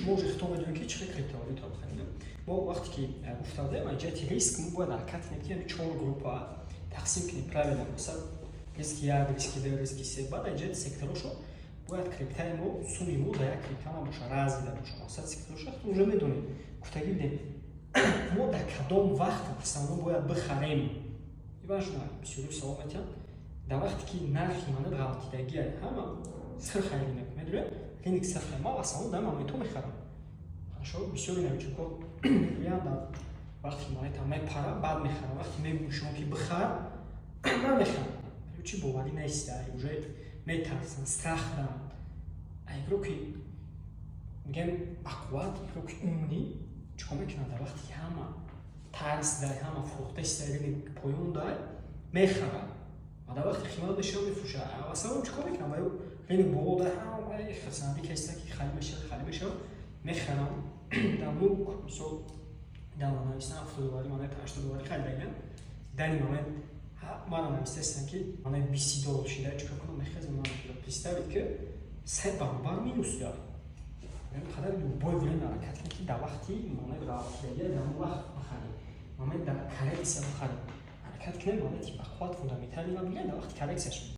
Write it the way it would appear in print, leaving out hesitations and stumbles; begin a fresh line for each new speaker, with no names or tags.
ما уже хто بدونیم که چه کریپتووالیوت رو بخریم. ما وقتی که افتادیم اینجا ریسک ما باید حرکت کنیم 4 گروه تقسیم کنیم правильно. مثلا ریسک 1 ریسک 2 ریسک 3 بعد اینجا سکتورشو باید کریپتوی ما سومی ما در یک کریپتو ما باشه رازی در باشه. مثلا سکتورش رو уже میدونیم. کوتاهی بدیم. ما در کدام وقت مثلا ما باید بخریم. важно بسیاری سوالات در وقتی که نرخی من غلطیدگی همه سر خیلی میدونه این سر ما اصلا در من تو میخرم شو بسیاری نمیشه که میگن وقتی من تا میپرم بعد میخرم وقتی میگم شما که بخر من میخرم چی باوری نیست уже میترسن страх دارن اگه که میگم اقوات اگه که عمومی چیکار میکنن در وقتی همه ترس داره همه فروخته است در این پایون داره میخرن و در وقتی قیمت بشه میفروشه اصلا اون چیکار میکنن باید این بالا داره همه خسنده کسی که خالی بشه میخرن در موق مثلا در مناسب $70 من $80 خیلی دیگه در این موقع من نمیستم که من $20 شده چیکار کنم میخوام من پیشتر که 3 برابر مینوس داره یعنی خدا любой время حرکت کنه که در وقتی من راحتی در اون وقت بخریم من در کرکس بخریم حرکت کنیم من تی بخواد فوندامنتالی و میگه در وقت کرکسش